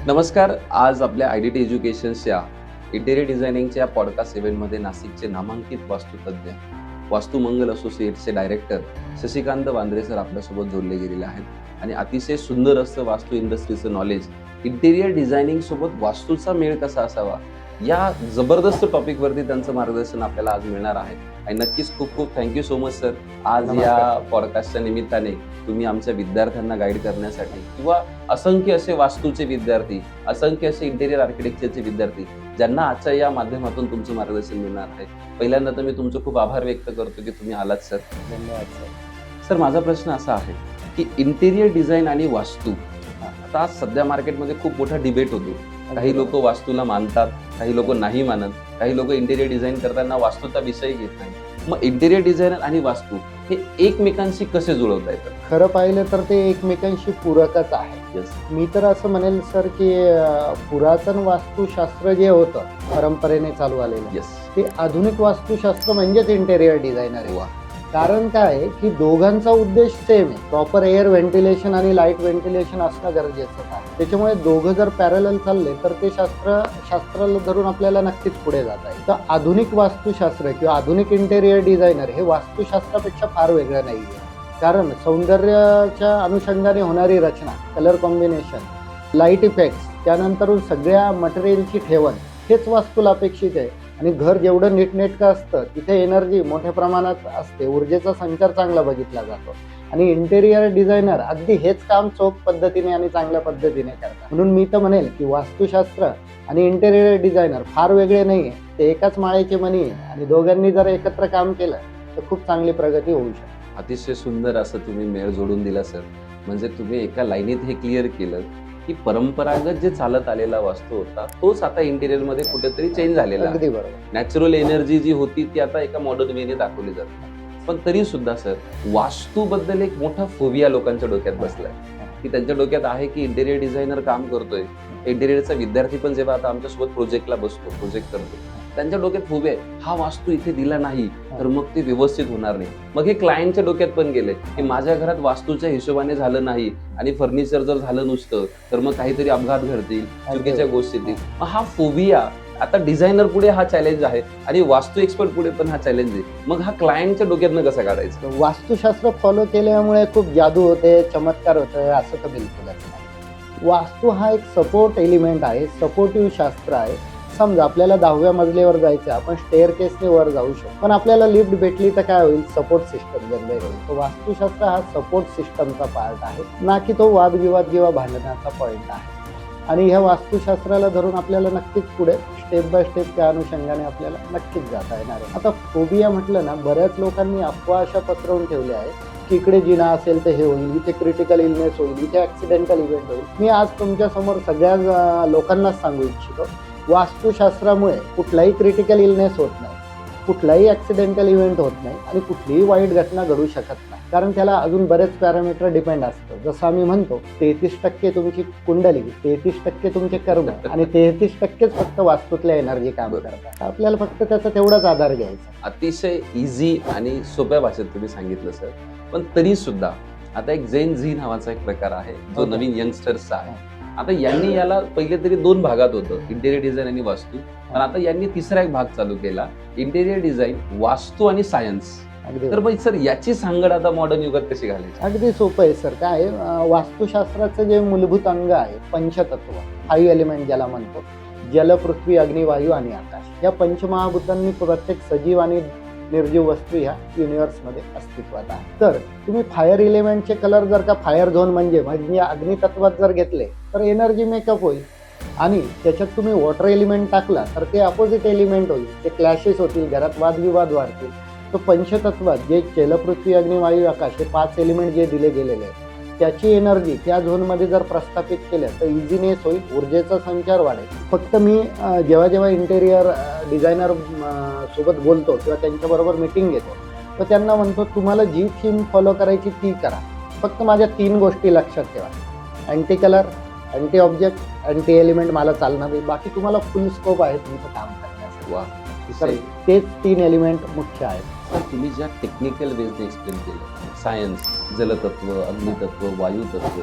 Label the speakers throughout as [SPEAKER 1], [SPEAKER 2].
[SPEAKER 1] नमस्कार. आज आपल्या IDT एज्युकेशन्सच्या इंटेरियर डिझायनिंगच्या पॉडकास्ट इव्हेंटमध्ये नाशिकचे नामांकित वास्तुतज्ञ, वास्तुमंगल असोसिएट्सचे डायरेक्टर शशिकांत वांद्रे सर आपल्यासोबत जोडले गेलेले आहेत आणि अतिशय सुंदर असं वास्तू इंडस्ट्रीचं नॉलेज, इंटेरियर डिझायनिंग सोबत वास्तूचा मेळ कसा असावा या जबरदस्त टॉपिकवरती त्यांचं मार्गदर्शन आपल्याला आज मिळणार आहे. आणि नक्कीच खूप खूप थँक्यू सो मच सर. आज या पॉडकास्टच्या निमित्ताने तुम्ही आमच्या विद्यार्थ्यांना गाईड करण्यासाठी किंवा असंख्य असे वास्तूचे विद्यार्थी, असंख्य असे इंटेरियर आर्किटेक्चरचे विद्यार्थी ज्यांना आजच्या या माध्यमातून तुमचं मार्गदर्शन मिळणार आहे. पहिल्यांदा तर मी तुमचं खूप आभार व्यक्त करतो की तुम्ही आलात सर.
[SPEAKER 2] धन्यवाद सर.
[SPEAKER 1] सर, माझा प्रश्न असा आहे की इंटेरियर डिझाईन आणि वास्तू आता आज सध्या मार्केटमध्ये खूप मोठा डिबेट होतो. काही लोक वास्तूला मानतात, काही लोक नाही मानत, काही लोक इंटेरियर डिझाईन करताना वास्तूचा विषय घेत नाही. मग इंटेरियर डिझायनर आणि वास्तू हे एकमेकांशी कसे जुळवता येतात?
[SPEAKER 2] खरं पाहिलं तर ते एकमेकांशी पूरकच आहे. मी तर असं म्हणेल सर की पुरातन वास्तुशास्त्र जे होतं परंपरेने चालू आलेलं ते आधुनिक वास्तुशास्त्र म्हणजेच इंटेरियर डिझायनर आहे. कारण काय आहे की दोघांचा उद्देश सेम आहे. प्रॉपर एअर व्हेंटिलेशन आणि लाईट व्हेंटिलेशन असणं गरजेचं आहे. त्याच्यामुळे दोघं जर पॅरलल चालले तर ते शास्त्राला धरून आपल्याला नक्कीच पुढे जाता येईल. तर आधुनिक वास्तुशास्त्र किंवा आधुनिक इंटेरियर डिझायनर हे वास्तुशास्त्रापेक्षा फार वेगळं नाही आहे. कारण सौंदर्याच्या अनुषंगाने होणारी रचना, कलर कॉम्बिनेशन, लाईट इफेक्ट्स, त्यानंतर सगळ्या मटेरियलची ठेवण हेच वास्तूला अपेक्षित आहे. आणि घर जेवढं नीटनेटकं असतं तिथे एनर्जी मोठ्या प्रमाणात असते, ऊर्जेचा संचार चांगला बघितला जातो. आणि इंटेरियर डिझायनर अगदी हेच काम चोख पद्धतीने आणि चांगल्या पद्धतीने करतात. म्हणून मी तर म्हणेल की वास्तुशास्त्र आणि इंटेरियर डिझायनर फार वेगळे नाही आहे, ते एकाच माळेचे मणी आहे. आणि दोघांनी जर एकत्र काम केलं तर खूप चांगली प्रगती होऊ शकते.
[SPEAKER 1] अतिशय सुंदर असं तुम्ही मेळ जोडून दिला सर. म्हणजे तुम्ही एका लाईनीत हे क्लिअर केलं की परंपरागत जे चालत आलेला वास्तू होता तोच आता इंटेरियर मध्ये कुठेतरी चेंज झालेला.
[SPEAKER 2] अगदी बरोबर.
[SPEAKER 1] नॅचरल एनर्जी जी होती ती आता एका मॉडर्न वेने दाखवली जाते. पण तरी सुद्धा सर, वास्तूबद्दल एक मोठा फोबिया लोकांच्या डोक्यात बसलाय की त्यांच्या डोक्यात आहे की इंटेरियर डिझायनर काम करतोय, इंटेरियरचा विद्यार्थी पण जेव्हा आता आमच्यासोबत प्रोजेक्ट करतो, त्यांच्या डोक्यात फोबिया आहे हा वास्तू इथे दिला नाही तर मग ते व्यवस्थित होणार नाही. मग हे क्लायंटच्या डोक्यात पण गेले की माझ्या घरात वास्तूच्या हिशोबाने झालं नाही आणि फर्निचर जर झालं नुसतं तर मग काहीतरी अपघात घडतील, चुकीच्या गोष्टी येतील. मग हा फोबिया आता डिझायनर पुढे हा चॅलेंज आहे आणि वास्तू एक्सपर्ट पुढे पण हा चॅलेंज आहे. मग हा क्लायंटच्या डोक्यातनं कसा काढायचा?
[SPEAKER 2] वास्तुशास्त्र फॉलो केल्यामुळे खूप जादू होते, चमत्कार होते असं तर बिलकुलच नाही. वास्तू हा एक सपोर्ट एलिमेंट आहे, सपोर्टिव्ह शास्त्र आहे. समजा आपल्याला 10व्या मजल्यावर जायचं, आपण स्टेअरकेसने वर जाऊ शकतो, पण आपल्याला लिफ्ट भेटली तर काय होईल? सपोर्ट सिस्टम जनरेट होईल. तर वास्तुशास्त्र हा सपोर्ट सिस्टमचा पार्ट आहे, ना की तो वादविवाद किंवा भांडणाचा पॉईंट आहे. आणि ह्या वास्तुशास्त्राला धरून आपल्याला नक्कीच पुढे स्टेप बाय स्टेप त्या अनुषंगाने आपल्याला नक्कीच जाता येणार आहे. आता फोबिया म्हटलं ना, बऱ्याच लोकांनी अफवा अशा पसरवून ठेवल्या आहेत की इकडे जिना असेल तर हे होईल, इथे क्रिटिकल इलनेस होईल, इथे ऍक्सिडेंटल इव्हेंट होईल. मी आज तुमच्या समोर सगळ्या लोकांनाच सांगू इच्छितो, वास्तुशास्त्रामुळे कुठलाही क्रिटिकल इलनेस होत नाही, कुठलाही ऍक्सिडेंटल इव्हेंट होत नाही आणि कुठलीही वाईट घटना घडू शकत नाही. कारण त्याला अजून बरेच पॅरामीटर डिपेंड असतं. जसं आम्ही म्हणतो 33% तुमची कुंडली, 33% तुमचे कर्म आणि 33%च फक्त वास्तूतल्या एनर्जी काम करतात. आपल्याला फक्त त्याचा तेवढाच आधार घ्यायचा.
[SPEAKER 1] अतिशय इझी आणि सोप्या भाषेत तुम्ही सांगितलं सर. पण तरी सुद्धा आता एक जेन झी नावाचा एक प्रकार आहे जो नवीन यंगस्टर्सचा आहे. आता यांनी याला पहिले तरी 2 भागात होतं, इंटेरियर डिझाईन आणि वास्तू. पण आता यांनी तिसरा एक भाग चालू केला, इंटेरियर डिझाईन, वास्तू आणि सायन्स. तर मग सर याची सांगड आता मॉडर्न युगात कशी घालायची?
[SPEAKER 2] अगदी सोपं आहे सर. काय वास्तुशास्त्राचं जे मूलभूत अंग आहे, पंचतत्व, 5 एलिमेंट ज्याला म्हणतो, जल, पृथ्वी, अग्नी, वायू आणि आकाश, या पंचमहाभूतांनी प्रत्येक सजीव आणि निर्जीव वस्तू ह्या युनिव्हर्समध्ये अस्तित्वात आहे. तर तुम्ही फायर एलिमेंटचे कलर जर का फायर झोन म्हणजे अग्नितत्वात जर घेतले तर एनर्जी मेकअप होईल. आणि त्याच्यात तुम्ही वॉटर एलिमेंट टाकला तर ते अपोजिट एलिमेंट होईल, ते क्लॅशेस होतील, घरात वादविवाद वाढतील. तर पंचतत्वात जे जल, पृथ्वी, अग्नी, वायू, आकाश हे 5 एलिमेंट जे दिले गेलेले आहेत त्याची एनर्जी त्या झोनमध्ये जर प्रस्थापित केल्या तर इझिनेस होईल, ऊर्जेचा संचार वाढेल. फक्त मी जेव्हा इंटेरियर डिझायनर सोबत बोलतो किंवा त्यांच्याबरोबर मीटिंग घेतो तर त्यांना म्हणतो तुम्हाला जी थीम फॉलो करायची ती करा, फक्त माझ्या 3 गोष्टी लक्षात ठेवा: anti colour, anti object, anti element मला चालणार नाही, बाकी तुम्हाला फुल स्कोप आहे तुमचं काम करण्यासाठी.
[SPEAKER 1] वा,
[SPEAKER 2] तर तेच 3 एलिमेंट मुख्य आहेत.
[SPEAKER 1] सर, तुम्ही ज्या टेक्निकल वेजने एक्सप्लेन केलं, सायन्स, जलतत्व, अग्नितत्व, वायुतत्व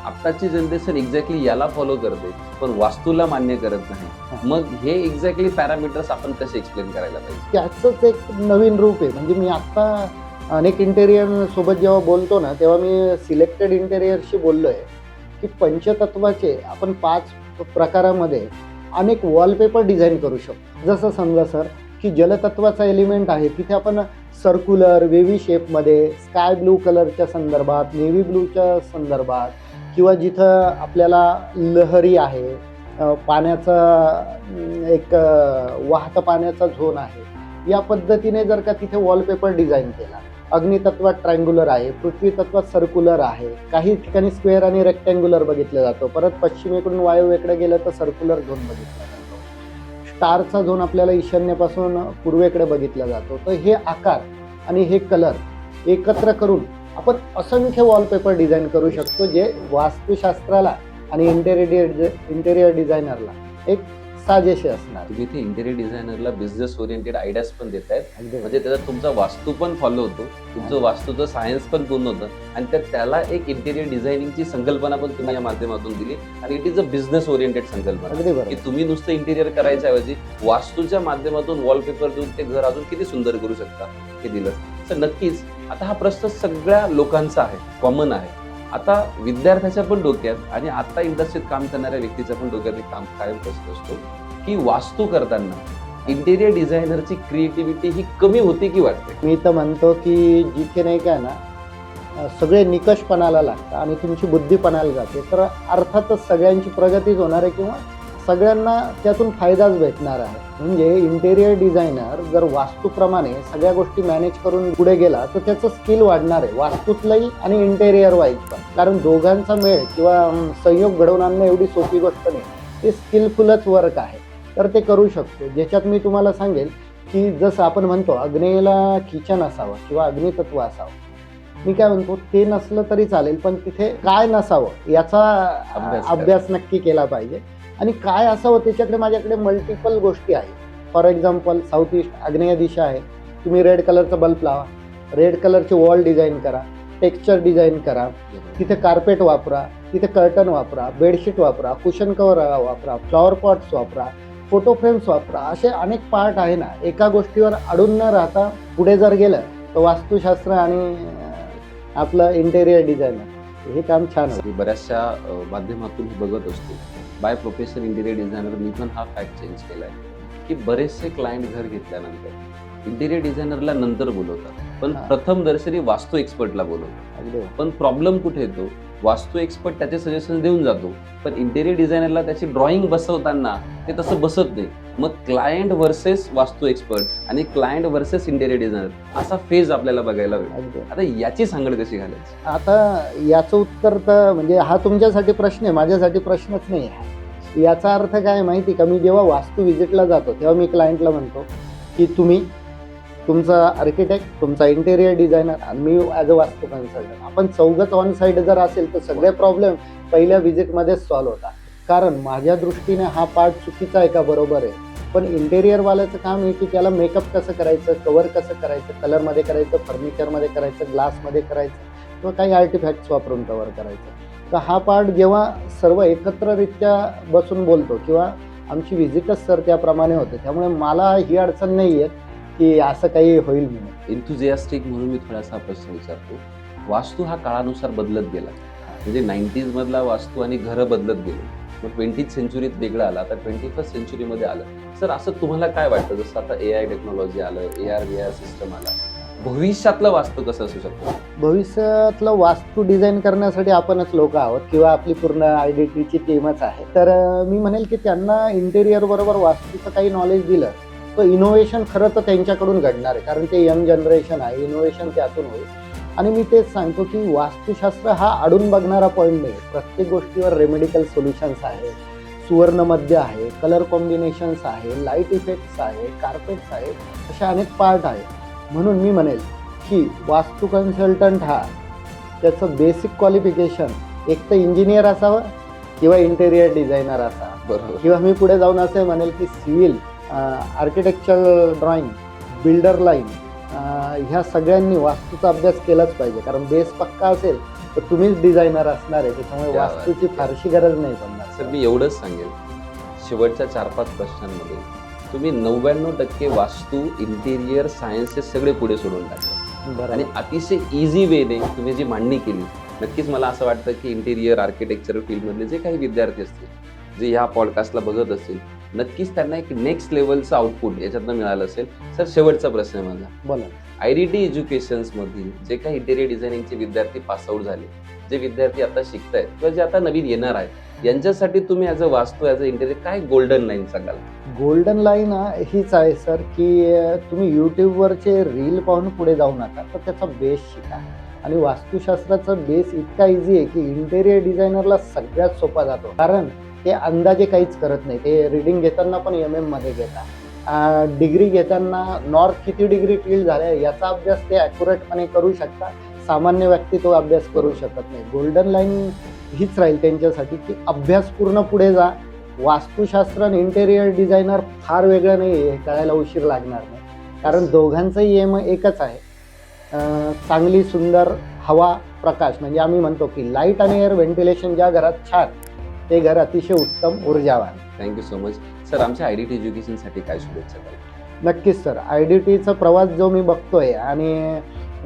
[SPEAKER 1] आत्ताची जनरेशन एक्झॅक्टली याला फॉलो करते पण वास्तूला मान्य करत नाही. मग हे एक्झॅक्टली पॅरामीटर्स आपण कसे एक्सप्लेन करायला पाहिजे?
[SPEAKER 2] त्याचंच एक नवीन रूप आहे. म्हणजे मी आत्ता अनेक इंटेरियर सोबत जेव्हा बोलतो ना, तेव्हा मी सिलेक्टेड इंटेरियरशी बोललो आहे की पंचतत्वाचे आपण 5 प्रकारामध्ये अनेक वॉलपेपर डिझाईन करू शकतो. जसं समजा सर की जलतत्वाचा एलिमेंट आहे, तिथे आपण सर्क्युलर वेव्ही शेपमध्ये स्काय ब्लू कलरच्या संदर्भात, नेव्ही ब्लूच्या संदर्भात, किंवा जिथं आपल्याला लहरी आहे, पाण्याचा एक वाहतं पाण्याचा झोन आहे, या पद्धतीने जर का तिथे वॉलपेपर डिझाईन केला. अग्नितत्वात ट्रायंग्युलर आहे, पृथ्वी तत्वात सर्क्युलर आहे, काही ठिकाणी स्क्वेअर आणि रेक्टँग्युलर बघितलं जातं. परत पश्चिमेकडून वायव्येकडे गेलं तर सर्क्युलर झोन बघितला जातो. स्टारचा झोन आपल्याला ईशान्येपासून पूर्वेकडे बघितला जातो. तर हे आकार आणि हे कलर एकत्र करून आपण असंख्य वॉलपेपर डिझाईन करू शकतो, जे वास्तुशास्त्राला आणि इंटेरियर डिझायनरला एक साजेशी असणार.
[SPEAKER 1] तुम्ही इथे इंटेरियर डिझायनरला बिझनेस ओरिएंटेड आयडियाज पण देत आहेत, म्हणजे त्याच्यात तुमचा वास्तू पण फॉलो होतो, तुमचं वास्तूचं सायन्स पण पूर्ण होतं आणि त्याला एक इंटेरियर डिझायनिंगची संकल्पना पण तुम्ही या माध्यमातून दिली आणि it is a business oriented संकल्पना की तुम्ही नुसतं इंटेरियर करायच्या ऐवजी वास्तूच्या माध्यमातून वॉलपेपर देऊन ते घर अजून किती सुंदर करू शकता हे दिलं. तर नक्कीच आता हा प्रश्न सगळ्या लोकांचा आहे, कॉमन आहे. आता विद्यार्थ्याच्या पण डोक्यात आणि आता इंडस्ट्रीत काम करणाऱ्या व्यक्तीच्या पण डोक्यात एक कायम प्रश्न असतो की वास्तू करताना इंटेरियर डिझायनरची क्रिएटिव्हिटी ही कमी होते की वाटते?
[SPEAKER 2] मी तर म्हणतो की जिथे नाही काय ना सगळे निकष पणाला लागतात आणि तुमची बुद्धी पणाला जाते, तर अर्थातच सगळ्यांची प्रगतीच होणार आहे किंवा सगळ्यांना त्यातून फायदाच भेटणार आहे. म्हणजे इंटेरियर डिझायनर जर वास्तूप्रमाणे सगळ्या गोष्टी मॅनेज करून पुढे गेला तर त्याचं स्किल वाढणार आहे, वास्तूतलंही आणि इंटेरियर वाईज पण. कारण दोघांचा मेळ किंवा संयोग घडवून आणणं एवढी सोपी गोष्ट नाही, ते स्किलफुलच वर्क आहे. तर ते करू शकतो. ज्याच्यात मी तुम्हाला सांगेल की जसं आपण म्हणतो अग्नेयला किचन असावं किंवा अग्नितत्व असावं, मी काय म्हणतो ते नसलं तरी चालेल, पण तिथे काय नसावं याचा अभ्यास नक्की केला पाहिजे. आणि काय असावं त्याच्याकडे माझ्याकडे मल्टिपल गोष्टी आहेत. फॉर एक्झाम्पल साऊथ ईस्ट आग्नेय दिशा आहे, तुम्ही रेड कलरचा बल्ब लावा, रेड कलरचे वॉल डिझाईन करा, टेक्स्चर डिझाईन करा, तिथे कार्पेट वापरा, तिथे कर्टन वापरा, बेडशीट वापरा, कुशन कवर वापरा, फ्लॉवर पॉट्स वापरा, फोटो फ्रेम्स वापरा. असे अनेक पार्ट आहे ना, एका गोष्टीवर अडून न राहता पुढे जर गेलं तर वास्तुशास्त्र आणि आपलं इंटेरियर डिझायनर हे काम छान होतं.
[SPEAKER 1] बऱ्याचशा माध्यमातून बघत असतो. बाय प्रोफेशनल इंटेरियर डिझायनर मी पण हा फॅक्ट चेंज केला आहे की बरेचसे क्लायंट घर घेतल्यानंतर इंटेरियर डिझायनरला नंतर बोलवतात, पण प्रथम दर्शनी वास्तू एक्सपर्टला बोलवतात. पण प्रॉब्लेम कुठे येतो? वास्तू एक्सपर्ट त्याचे सजेशन देऊन जातो, पण इंटेरियर डिझायनरला त्याची ड्रॉइंग बसवताना ते तसं बसत नाही. मग क्लायंट वर्सेस वास्तू एक्सपर्ट आणि क्लायंट वर्सेस इंटेरियर डिझायनर असा फेज आपल्याला बघायला मिळतो. आता याची सांगड कशी घालायची?
[SPEAKER 2] आता याचं उत्तर तर म्हणजे हा तुमच्यासाठी प्रश्न आहे, माझ्यासाठी प्रश्नच नाही आहे. याचा अर्थ काय माहिती का, मी जेव्हा वास्तू व्हिजिटला जातो तेव्हा मी क्लायंटला म्हणतो की तुम्ही तुमचा आर्किटेक्ट, तुमचा इंटेरियर डिझायनर आणि मी ॲज अ वास्तू कन्सल्टंट, आपण चौघच ऑन साईड जर असेल तर सगळे प्रॉब्लेम पहिल्या व्हिजिटमध्येच सॉल्व्ह होतात. कारण माझ्या दृष्टीने हा पार्ट चुकीचा आहे का बरोबर आहे, पण इंटेरियरवाल्याचं काम आहे की त्याला मेकअप कसं करायचं, कवर कसं करायचं, कलरमध्ये करायचं, फर्निचरमध्ये करायचं, ग्लासमध्ये करायचं किंवा काही आर्टिफॅक्ट्स वापरून कवर करायचं. तर हा पार्ट जेव्हा सर्व एकत्ररित्या बसून बोलतो किंवा आमची व्हिजिटच सर त्याप्रमाणे होते, त्यामुळे मला ही अडचण नाही आहे की असं काही होईल म्हणून.
[SPEAKER 1] एन्थुझियास्टिक म्हणून मी थोडासा प्रश्न विचारतो. वास्तू हा काळानुसार बदलत गेला, म्हणजे 90s मधला वास्तू आणि घरं बदलत गेली, मग 20th सेंचुरीत वेगळं आलं, आता 21st सेंचुरीमध्ये आलं. सर असं तुम्हाला काय वाटतं, जसं आता AI टेक्नॉलॉजी आलं, AR/VR सिस्टम आला, भविष्यातलं वास्तू कसं असू शकतं?
[SPEAKER 2] भविष्यातलं वास्तू डिझाईन करण्यासाठी आपणच लोक आहोत किंवा आपली पूर्ण आयडेंटिटीची टीमच आहे. तर मी म्हणेल की त्यांना इंटेरियर बरोबर वास्तूचं काही नॉलेज दिलं तर इनोव्हेशन खरं तर त्यांच्याकडून घडणार आहे, कारण ते यंग जनरेशन आहे, इनोव्हेशन त्यातून होईल. आणि मी तेच सांगतो की वास्तुशास्त्र हा अडून बघणारा पॉईंट नाही, प्रत्येक गोष्टीवर रेमेडिकल सोल्युशन्स आहे, सुवर्ण मध्य आहे, कलर कॉम्बिनेशन्स आहे, लाईट इफेक्ट्स आहे, कार्पेट्स आहे, असे अनेक पार्ट आहे. म्हणून मी म्हणेल की वास्तू कन्सल्टंट हा त्याचं बेसिक क्वालिफिकेशन एक तर इंजिनियर असावं किंवा इंटेरियर डिझायनर असावा,
[SPEAKER 1] बरोबर,
[SPEAKER 2] किंवा मी पुढे जाऊन असे म्हणेल की civil, architecture drawing, builder line, ह्या सगळ्यांनी वास्तूचा अभ्यास केलाच पाहिजे. कारण बेस पक्का असेल तर तुम्हीच डिझायनर असणार आहे, त्याच्यामुळे
[SPEAKER 1] क्या बात,
[SPEAKER 2] वास्तूची
[SPEAKER 1] क्या
[SPEAKER 2] फारशी गरज नाही पडणार
[SPEAKER 1] सर मी एवढंच सांगेल, शेवटच्या 4-5 प्रश्नांमध्ये तुम्ही 99% वास्तू, इंटेरियर, सायन्स हे सगळे पुढे सोडून टाकले
[SPEAKER 2] बरं.
[SPEAKER 1] आणि अतिशय इझी वेने तुम्ही जी मांडणी केली. नक्कीच मला असं वाटतं की इंटेरियर आर्किटेक्चर फील्डमधले जे काही विद्यार्थी असतील, जे ह्या पॉडकास्टला बघत असतील, नक्कीच त्यांना एक नेक्स्ट लेवलचं आउटपुट याच्यातनं मिळालं असेल. सर शेवटचा प्रश्न आहे माझा,
[SPEAKER 2] बोला.
[SPEAKER 1] IDT एज्युकेशन्समधील जे काही इंटेरियर डिझायनिंगचे विद्यार्थी पासआउट झाले, जे विद्यार्थी आता शिकतायत किंवा जे आता नवीन येणार आहेत, यांच्यासाठी तुम्ही ॲज अ वास्तू, ॲज अ इंटेरियर काय गोल्डन लाईन सांगाल?
[SPEAKER 2] गोल्डन लाईन हीच आहे सर, की तुम्ही यूट्यूबवरचे रील पाहून पुढे जाऊ नका, तर त्याचा बेस शिका. आणि वास्तुशास्त्राचा बेस इतका इझी आहे की इंटेरियर डिझायनरला सगळ्यात सोपा जातो, कारण ते अंदाजे काहीच करत नाही. ते रिडिंग घेताना पण MM मध्ये घेतात, डिग्री घेताना नॉर्थ किती डिग्री टिल्ड झाल्या याचा अभ्यास ते ॲक्युरेटपणे करू शकता. सामान्य व्यक्ती तो अभ्यास करू शकत नाही. गोल्डन लाईन हीच राहील त्यांच्यासाठी की अभ्यासपूर्ण पुढे जा. वास्तुशास्त्र आणि इंटेरियर डिझायनर फार वेगळं नाही आहे, कळायला उशीर लागणार नाही, कारण दोघांचंही एम एकच आहे, चांगली सुंदर हवा, प्रकाश. म्हणजे आम्ही म्हणतो की लाईट आणि एअर व्हेंटिलेशन ज्या घरात छान, ते घर अतिशय उत्तम, ऊर्जावान.
[SPEAKER 1] Thank you so much sir. आमच्या IDT एज्युकेशनसाठी काय शुभेच्छा द्याल?
[SPEAKER 2] नक्कीच सर, IDTचा प्रवास जो मी बघतोय आणि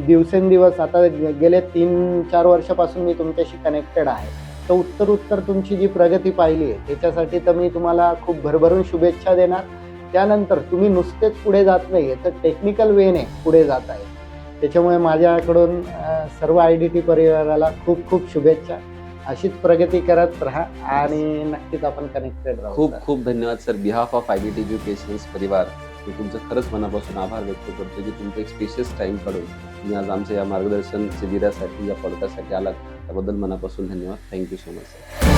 [SPEAKER 2] दिवसेंदिवस आता गेले 3-4 वर्षापासून मी तुमच्याशी कनेक्टेड आहे, तर उत्तर तुमची जी प्रगती पाहिली आहे त्याच्यासाठी तर मी तुम्हाला खूप भरभरून शुभेच्छा देणार. त्यानंतर तुम्ही नुसतेच पुढे जात नाही तर टेक्निकल वेने पुढे जात आहे, त्याच्यामुळे माझ्याकडून सर्व IDT परिवाराला खूप खूप शुभेच्छा. अशीच प्रगती करत राहा आणि नक्कीच आपण कनेक्टेड राहू.
[SPEAKER 1] खूप खूप धन्यवाद sir. Behalf of IDT educations परिवार, मी तुमचं खरंच मनापासून आभार व्यक्त करतो की तुमचं एक स्पेशियस टाईम काढून तुम्ही आज आमच्या या मार्गदर्शन शिबिरासाठी, या पॉडकास्टसाठी आलात, त्याबद्दल मनापासून धन्यवाद. Thank you so much sir.